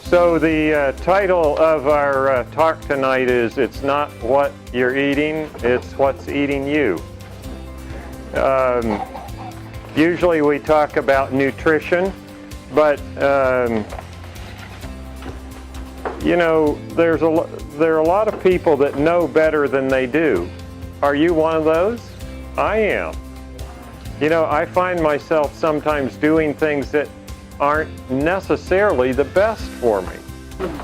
So the title of our talk tonight is It's Not What You're Eating, It's What's Eating You. Usually we talk about nutrition, but you know, there are a lot of people that know better than they do. Are you one of those? I am. You know, I find myself sometimes doing things that aren't necessarily the best for me.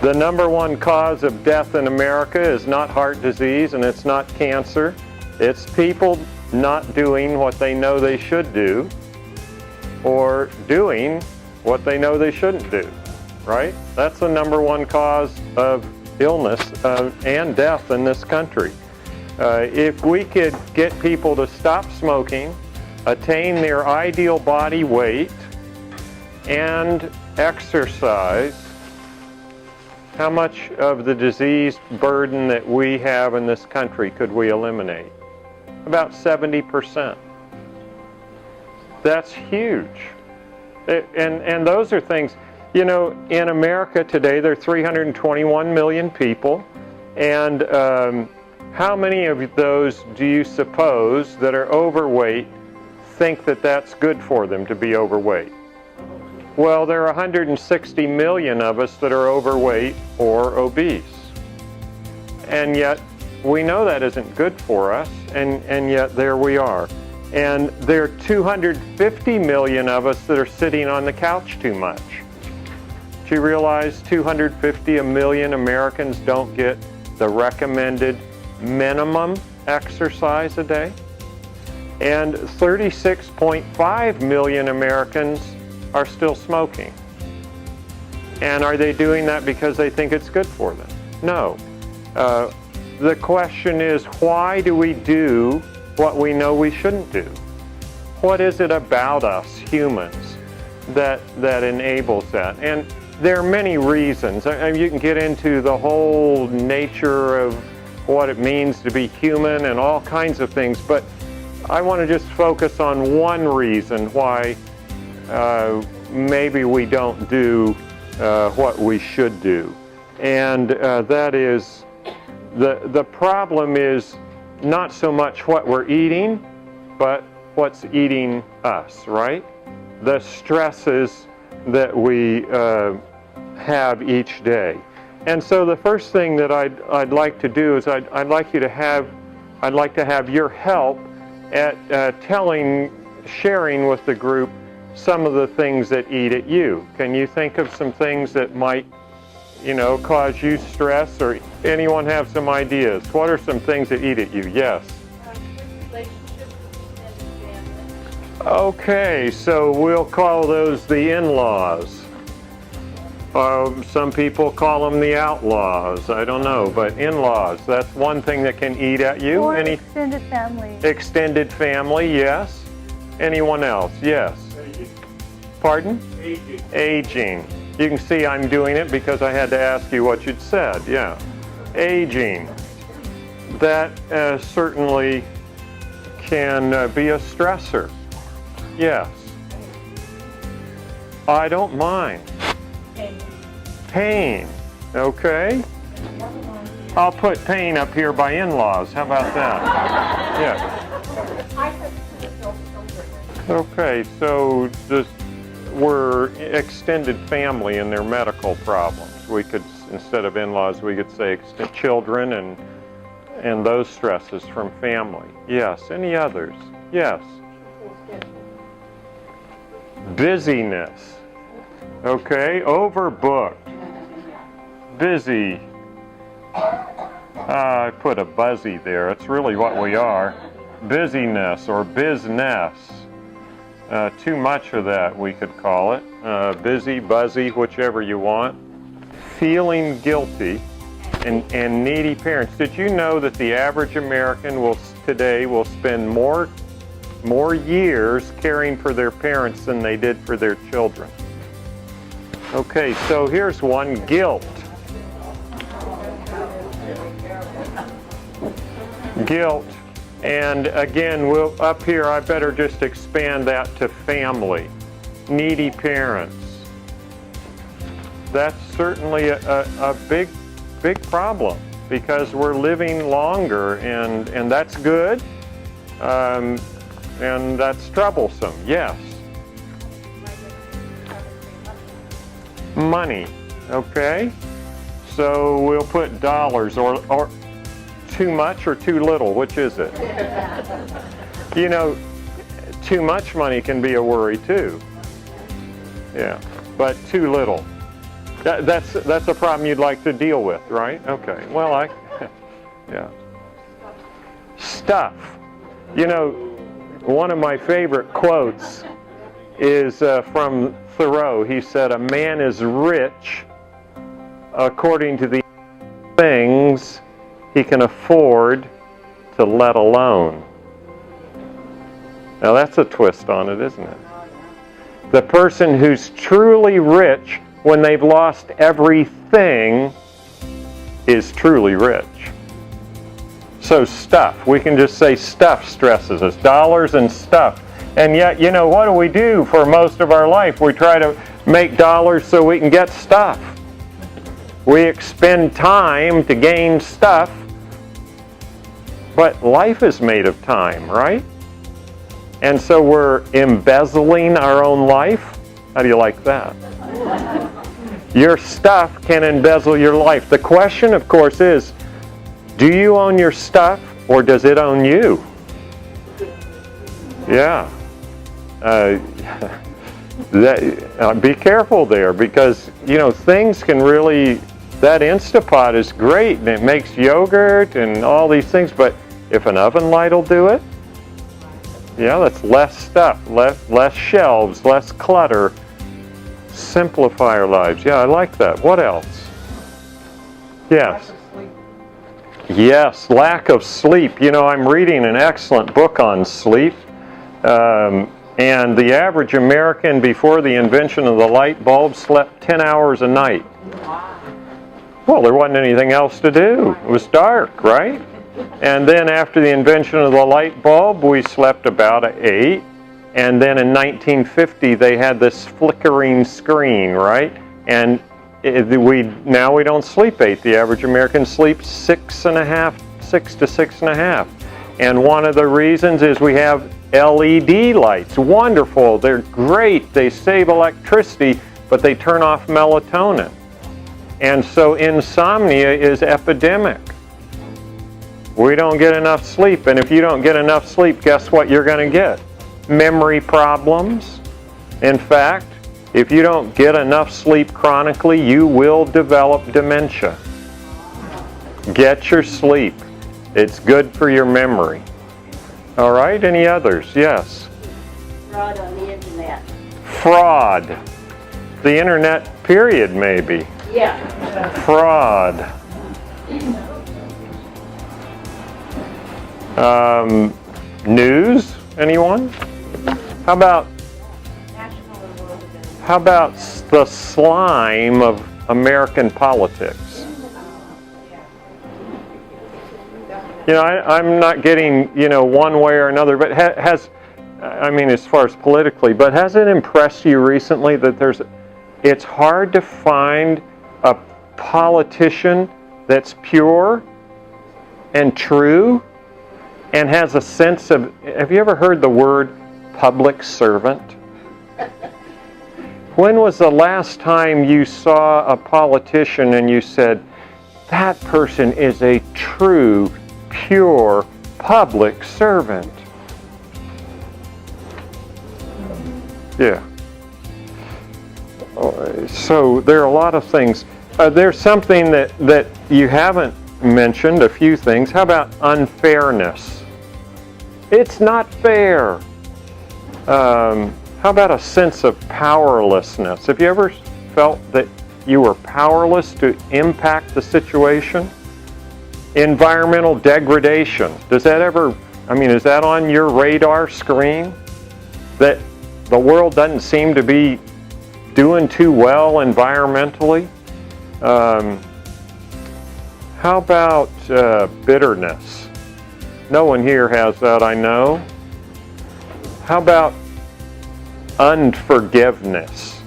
The number one cause of death in America is not heart disease and it's not cancer. It's people not doing what they know they should do or doing what they know they shouldn't do, right? That's the number one cause of illness and death in this country. If we could get people to stop smoking, attain their ideal body weight, and exercise, how much of the disease burden that we have in this country could we eliminate? About 70%. That's huge. And those are things, you know, in America today there are 321 million people, and how many of those do you suppose that are overweight think that that's good for them to be overweight? Well, there are 160 million of us that are overweight or obese. And yet, we know that isn't good for us, and yet there we are. And there are 250 million of us that are sitting on the couch too much. Do you realize 250 million Americans don't get the recommended minimum exercise a day? And 36.5 million Americans are still smoking. And are they doing that because they think it's good for them? No. The question is, why do we do what we know we shouldn't do? What is it about us humans that enables that? And there are many reasons. You can get into the whole nature of what it means to be human and all kinds of things, but I want to just focus on one reason why maybe we don't do what we should do. And that is, the problem is not so much what we're eating, but what's eating us, right? The stresses that we have each day. And so the first thing that I'd like to do is I'd like to have your help at sharing with the group some of the things that eat at you. Can you think of some things that might, you know, cause you stress, or anyone have some ideas? What are some things that eat at you? Yes. Relationships and family. Okay, so we'll call those the in-laws. Some people call them the outlaws. I don't know, but in-laws, that's one thing that can eat at you. Or extended family. Extended family, yes. Anyone else? Yes. Aging. Pardon? Aging. Aging. You can see I'm doing it because I had to ask you what you'd said. Yeah. Aging. That certainly can be a stressor. Yes. I don't mind. Pain. Okay. I'll put pain up here by in-laws. How about that? Yeah. Okay, so we're extended family and their medical problems. We could, instead of in-laws, we could say children and those stresses from family. Yes. Any others? Yes. Busyness. Okay, overbooked. Busy. I put a buzzy there. It's really what we are. Busyness or business. Too much of that, we could call it. Busy, buzzy, whichever you want. Feeling guilty and needy parents. Did you know that the average American today will spend more years caring for their parents than they did for their children? Okay, so here's one, guilt. Guilt. And again, up here, I better just expand that to family. Needy parents. that's certainly a big problem, because we're living longer, and that's good, and that's troublesome. Yes. Money. Okay. So we'll put dollars, or too much or too little. Which is it? You know, too much money can be a worry too. Yeah, but too little. That's a problem you'd like to deal with, right? Okay. Well, yeah. Stuff. You know, one of my favorite quotes is from Thoreau. He said, "A man is rich according to the things he can afford to let alone." Now that's a twist on it, isn't it? The person who's truly rich when they've lost everything is truly rich. So stuff, we can just say stuff stresses us, dollars and stuff. And yet, you know, what do we do for most of our life? We try to make dollars so we can get stuff. We expend time to gain stuff, but life is made of time, right? And so we're embezzling our own life. How do you like that? Your stuff can embezzle your life. The question, of course, is, do you own your stuff, or does it own you? Yeah. Be careful there, because, you know, things can really, that Instapot is great, and it makes yogurt and all these things, but if an oven light will do it, yeah, that's less stuff, less shelves, less clutter. Simplify our lives. Yeah, I like that. What else? Yes. Yes, lack of sleep. You know, I'm reading an excellent book on sleep. And the average American before the invention of the light bulb slept 10 hours a night. Well, there wasn't anything else to do. It was dark, right? And then after the invention of the light bulb, we slept about 8. And then in 1950, they had this flickering screen, right? And now we don't sleep 8. The average American sleeps 6 to 6.5. And one of the reasons is we have LED lights. Wonderful. They're great. They save electricity, but they turn off melatonin. And so insomnia is epidemic. We don't get enough sleep, and if you don't get enough sleep, guess what you're going to get? Memory problems. In fact, if you don't get enough sleep chronically, you will develop dementia. Get your sleep. It's good for your memory. All right, any others? Yes. Fraud on the internet. Fraud. The internet, period, maybe. Yeah. Fraud. News? Anyone? How about the slime of American politics? You know, I'm not getting, you know, one way or another, but as far as politically, but has it impressed you recently that it's hard to find a politician that's pure and true and has a sense of, have you ever heard the word public servant? When was the last time you saw a politician and you said, that person is a true, pure public servant? Yeah. So there are a lot of things. There's something that you haven't mentioned, a few things. How about unfairness? It's not fair. How about a sense of powerlessness? Have you ever felt that you were powerless to impact the situation? Environmental degradation. Does that ever, is that on your radar screen? That the world doesn't seem to be doing too well environmentally? How about bitterness? No one here has that, I know. How about unforgiveness?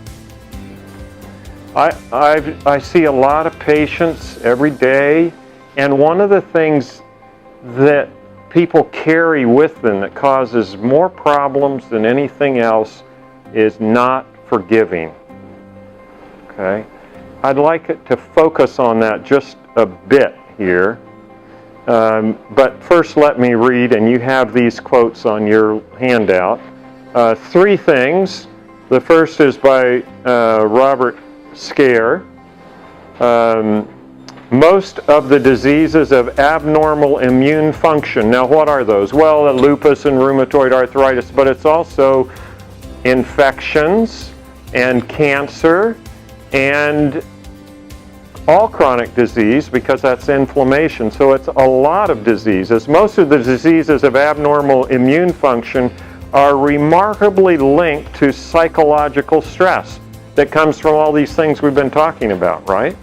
I see a lot of patients every day, and one of the things that people carry with them that causes more problems than anything else is not forgiving. Okay? I'd like it to focus on that just a bit here. But first let me read, and you have these quotes on your handout. 3 things. The first is by Robert Scare. Most of the diseases of abnormal immune function. Now what are those? Well, lupus and rheumatoid arthritis, but it's also infections and cancer and all chronic disease, because that's inflammation. So it's a lot of diseases. Most of the diseases of abnormal immune function are remarkably linked to psychological stress that comes from all these things we've been talking about, right?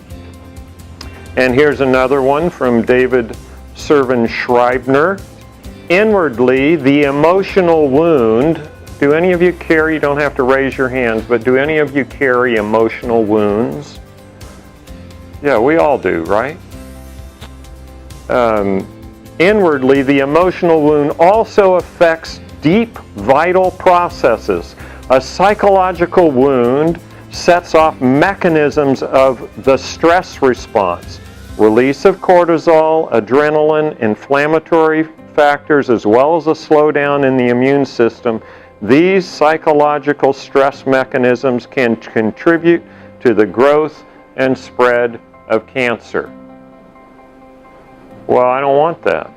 And here's another one from David Servin Schreibner. Inwardly, the emotional wound. Do any of you carry, you don't have to raise your hands, but do any of you carry emotional wounds? Yeah, we all do, right? Inwardly, the emotional wound also affects deep vital processes. A psychological wound sets off mechanisms of the stress response. Release of cortisol, adrenaline, inflammatory factors, as well as a slowdown in the immune system. These psychological stress mechanisms can contribute to the growth and spread of cancer. Well, I don't want that.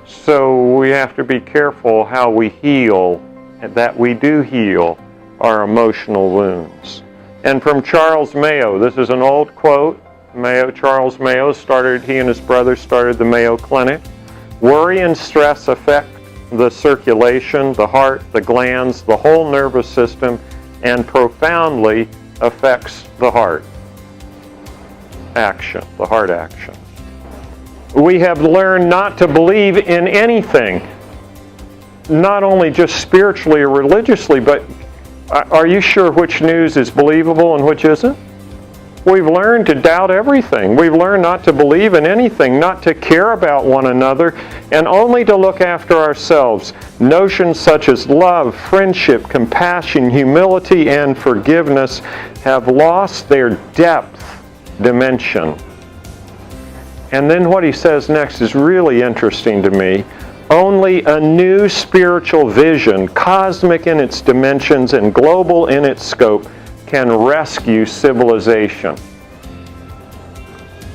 So we have to be careful how we heal, and that we do heal our emotional wounds. And from Charles Mayo, this is an old quote. Charles Mayo he and his brother started the Mayo Clinic. Worry and stress affect the circulation, the heart, the glands, the whole nervous system, and profoundly affects the heart action, the heart action. We have learned not to believe in anything, not only just spiritually or religiously, but are you sure which news is believable and which isn't? We've learned to doubt everything. We've learned not to believe in anything, not to care about one another, and only to look after ourselves. Notions such as love, friendship, compassion, humility, and forgiveness have lost their depth, dimension. And then what he says next is really interesting to me. Only a new spiritual vision, cosmic in its dimensions and global in its scope, can rescue civilization.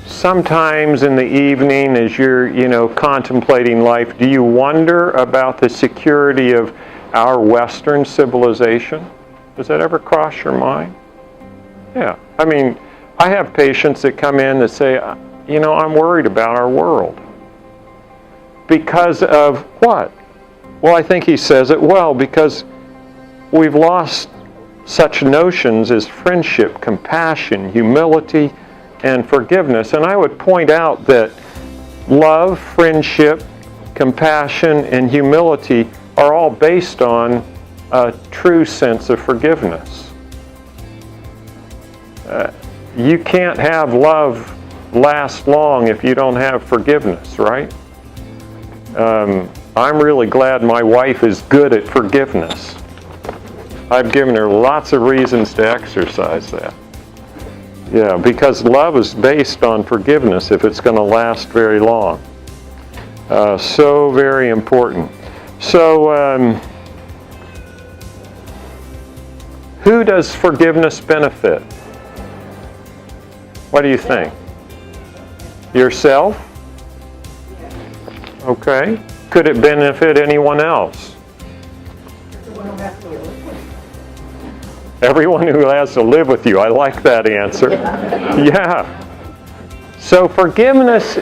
Sometimes in the evening as you're, contemplating life, do you wonder about the security of our Western civilization? Does that ever cross your mind? Yeah. I mean, I have patients that come in that say, I'm worried about our world. Because of what? Well, I think he says it well, because we've lost such notions as friendship, compassion, humility, and forgiveness. And I would point out that love, friendship, compassion, and humility are all based on a true sense of forgiveness. You can't have love last long if you don't have forgiveness, right? I'm really glad my wife is good at forgiveness. I've given her lots of reasons to exercise that. Yeah, because love is based on forgiveness if it's going to last very long. So very important. So, who does forgiveness benefit? What do you think? Yourself? Okay. Could it benefit anyone else? Everyone who has to live with you. I like that answer. Yeah. So forgiveness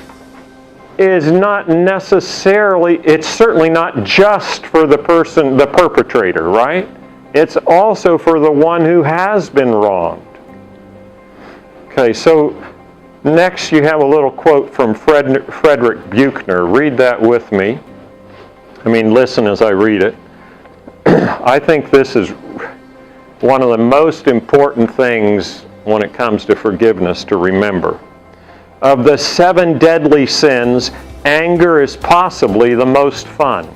is not necessarily, it's certainly not just for the person, the perpetrator, right? It's also for the one who has been wronged. Okay, so next you have a little quote from Frederick Buechner. Read that with me. Listen as I read it. I think this is one of the most important things when it comes to forgiveness to remember. Of the 7 deadly sins, anger is possibly the most fun.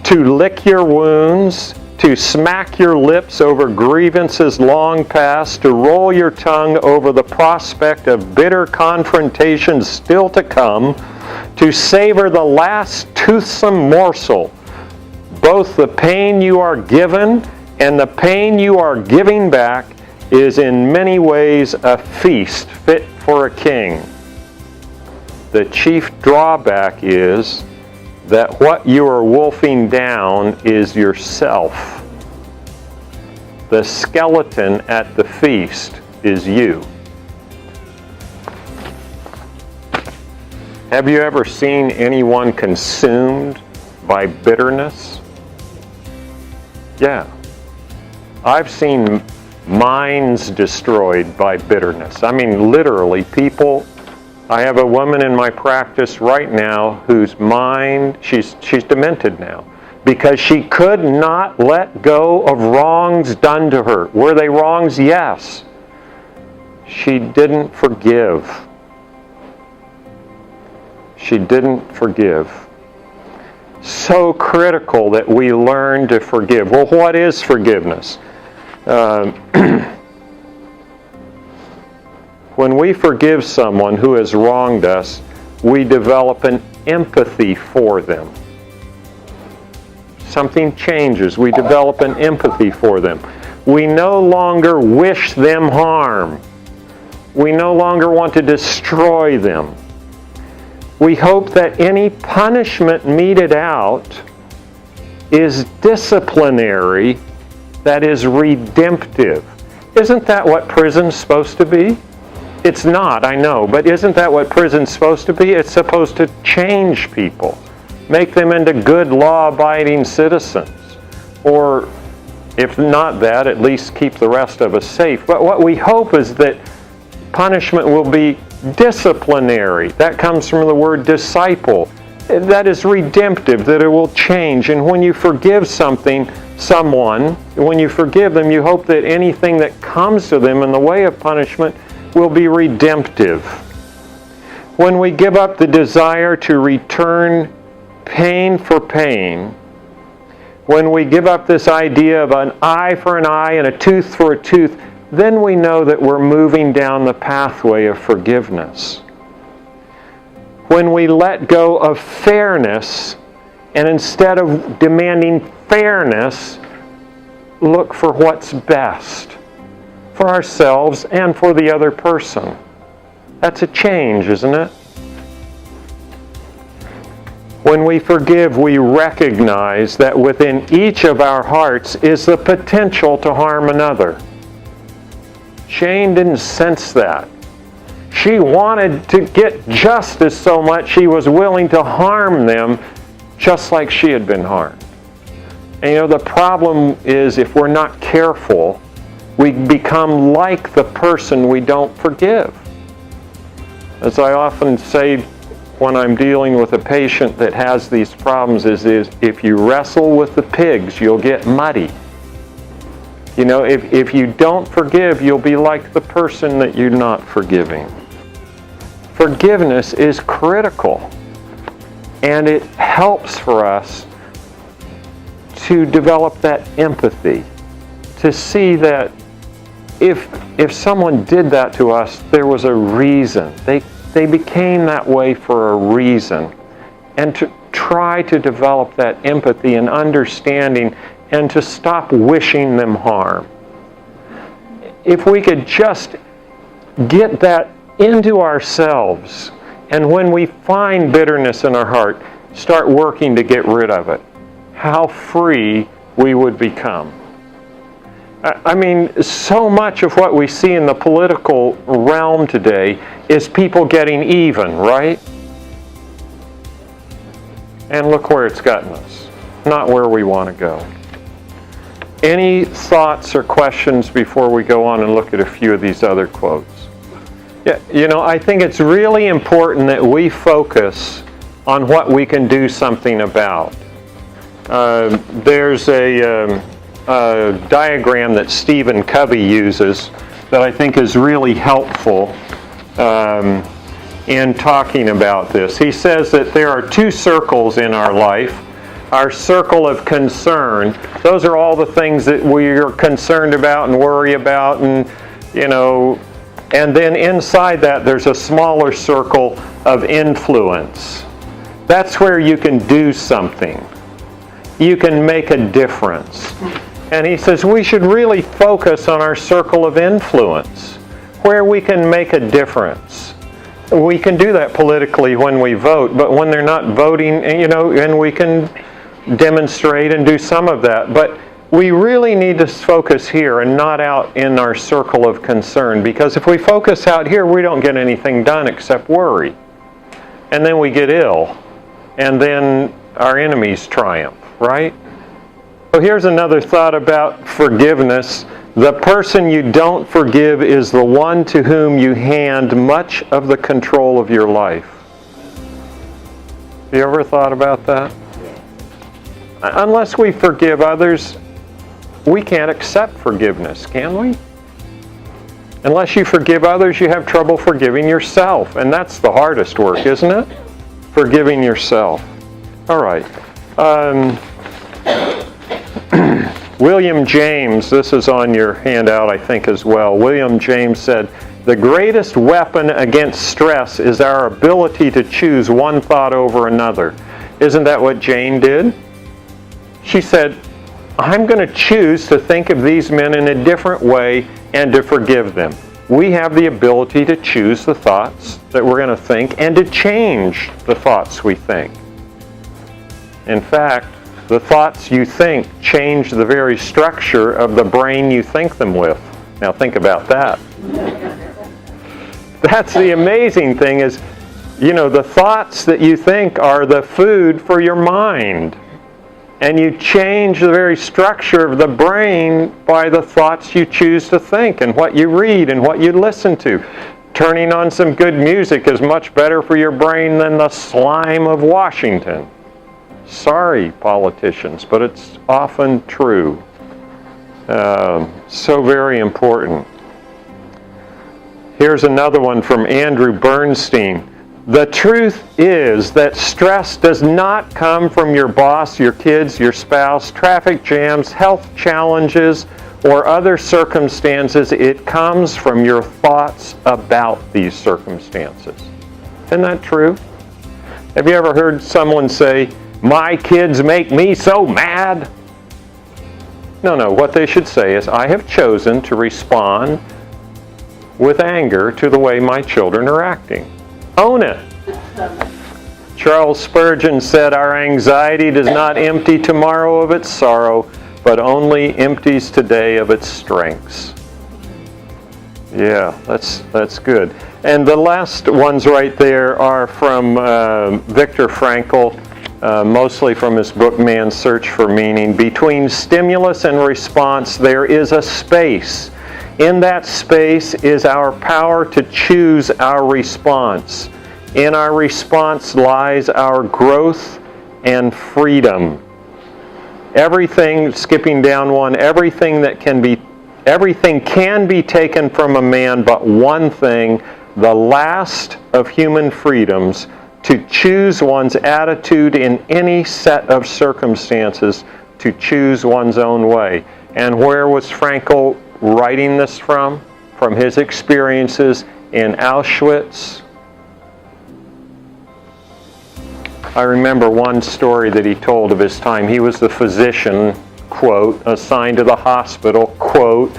To lick your wounds, to smack your lips over grievances long past, to roll your tongue over the prospect of bitter confrontations still to come, to savor the last toothsome morsel, both the pain you are given and the pain you are giving back is in many ways a feast fit for a king. The chief drawback is that what you are wolfing down is yourself. The skeleton at the feast is you. Have you ever seen anyone consumed by bitterness? Yeah. I've seen minds destroyed by bitterness. I mean, literally, people. I have a woman in my practice right now whose mind, she's demented now, because she could not let go of wrongs done to her. Were they wrongs? Yes. She didn't forgive. She didn't forgive. So critical that we learn to forgive. Well, what is forgiveness? When we forgive someone who has wronged us, we develop an empathy for them. Something changes. We develop an empathy for them. We no longer wish them harm. We no longer want to destroy them. We hope that any punishment meted out is disciplinary, that is redemptive. Isn't that what prison's supposed to be? It's not, I know, but isn't that what prison's supposed to be? It's supposed to change people, make them into good law-abiding citizens, or if not that, at least keep the rest of us safe. But what we hope is that punishment will be disciplinary. That comes from the word disciple. That is redemptive, that it will change. And when you forgive someone, when you forgive them, you hope that anything that comes to them in the way of punishment will be redemptive. When we give up the desire to return pain for pain, when we give up this idea of an eye for an eye and a tooth for a tooth, then we know that we're moving down the pathway of forgiveness. When we let go of fairness and instead of demanding fairness, look for what's best for ourselves and for the other person. That's a change, isn't it? When we forgive, we recognize that within each of our hearts is the potential to harm another. Jane didn't sense that. She wanted to get justice so much she was willing to harm them just like she had been harmed. And the problem is if we're not careful, we become like the person we don't forgive. As I often say when I'm dealing with a patient that has these problems is if you wrestle with the pigs, you'll get muddy. If you don't forgive, you'll be like the person that you're not forgiving. Forgiveness is critical, and it helps for us to develop that empathy, to see that if someone did that to us, there was a reason. They became that way for a reason. And to try to develop that empathy and understanding and to stop wishing them harm. If we could just get that into ourselves, and when we find bitterness in our heart, start working to get rid of it, how free we would become. I mean, so much of what we see in the political realm today is people getting even, right? And look where it's gotten us. Not where we want to go. Any thoughts or questions before we go on and look at a few of these other quotes? Yeah, I think it's really important that we focus on what we can do something about. There's a diagram that Stephen Covey uses that I think is really helpful in talking about this. He says that there are two circles in our life. Our circle of concern, those are all the things that we're concerned about and worry about, and and then inside that there's a smaller circle of influence. That's where you can do something. You can make a difference. And he says we should really focus on our circle of influence, where we can make a difference. We can do that politically when we vote, but when they're not voting, and we can demonstrate and do some of that. But we really need to focus here and not out in our circle of concern, because if we focus out here, we don't get anything done except worry. And then we get ill, and then our enemies triumph, right? So here's another thought about forgiveness. The person you don't forgive is the one to whom you hand much of the control of your life. Have you ever thought about that? Unless we forgive others, we can't accept forgiveness, can we? Unless you forgive others, you have trouble forgiving yourself. And that's the hardest work, isn't it? Forgiving yourself. All right. William James, this is on your handout, I think, as well. William James said, "The greatest weapon against stress is our ability to choose one thought over another." Isn't that what Jane did? She said, I'm going to choose to think of these men in a different way and to forgive them. We have the ability to choose the thoughts that we're going to think and to change the thoughts we think. In fact, the thoughts you think change the very structure of the brain you think them with. Now think about that. That's the amazing thing is, the thoughts that you think are the food for your mind. And you change the very structure of the brain by the thoughts you choose to think and what you read and what you listen to. Turning on some good music is much better for your brain than the slime of Washington. Sorry, politicians, but it's often true. So very important. Here's another one from Andrew Bernstein. The truth is that stress does not come from your boss, your kids, your spouse, traffic jams, health challenges, or other circumstances. It comes from your thoughts about these circumstances. Isn't that true? Have you ever heard someone say, "My kids make me so mad"? No, what they should say is, "I have chosen to respond with anger to the way my children are acting." Own it. Charles Spurgeon said, "Our anxiety does not empty tomorrow of its sorrow, but only empties today of its strengths." Yeah, that's good. And the last ones right there are from Viktor Frankl, mostly from his book Man's Search for Meaning. Between stimulus and response, there is a space. In that space is our power to choose our response. In our response lies our growth and freedom. Everything, skipping down one, everything can be taken from a man, but one thing, the last of human freedoms, to choose one's attitude in any set of circumstances, to choose one's own way. And where was Frankl writing this from? From his experiences in Auschwitz. I remember one story that he told of his time. He was the physician, quote, assigned to the hospital, quote,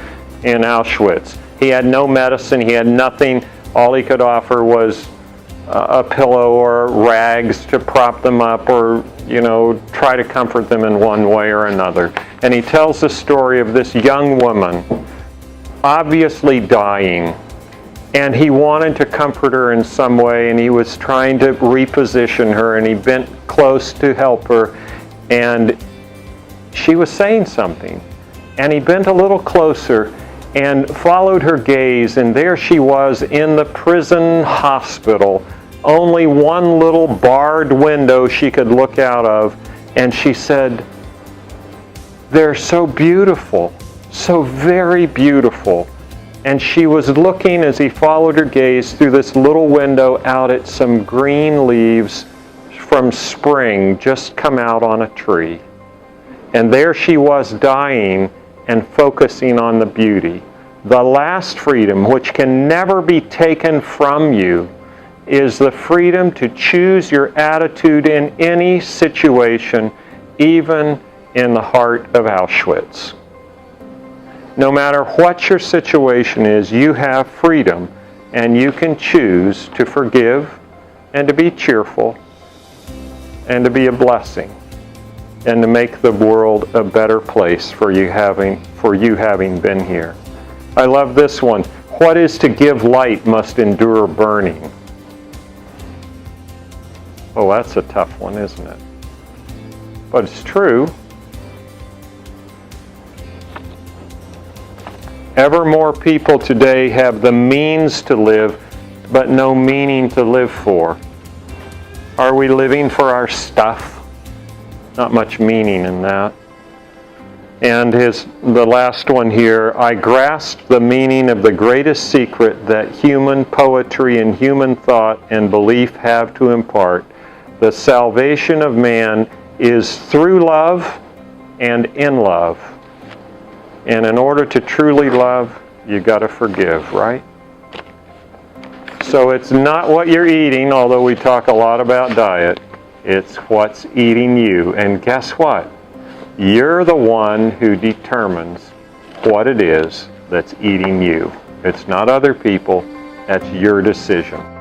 in Auschwitz. He had no medicine, he had nothing. All he could offer was a pillow or rags to prop them up or, try to comfort them in one way or another. And he tells the story of this young woman, obviously dying, and he wanted to comfort her in some way, and he was trying to reposition her, and he bent close to help her, and she was saying something. And he bent a little closer and followed her gaze, and there she was in the prison hospital, only one little barred window she could look out of, and she said, they're so beautiful, so very beautiful. And she was looking as he followed her gaze through this little window out at some green leaves from spring just come out on a tree. And there she was dying and focusing on the beauty. The last freedom, which can never be taken from you, is the freedom to choose your attitude in any situation, even in the heart of Auschwitz. No matter what your situation is, you have freedom, and you can choose to forgive and to be cheerful and to be a blessing and to make the world a better place for you having been here. I love this one. What is to give light must endure burning. Oh, that's a tough one, isn't it? But it's true. Ever more people today have the means to live, but no meaning to live for. Are we living for our stuff? Not much meaning in that. And the last one here, I grasped the meaning of the greatest secret that human poetry and human thought and belief have to impart. The salvation of man is through love and in love. And in order to truly love, you got to forgive, right? So it's not what you're eating, although we talk a lot about diet. It's what's eating you. And guess what? You're the one who determines what it is that's eating you. It's not other people. That's your decision.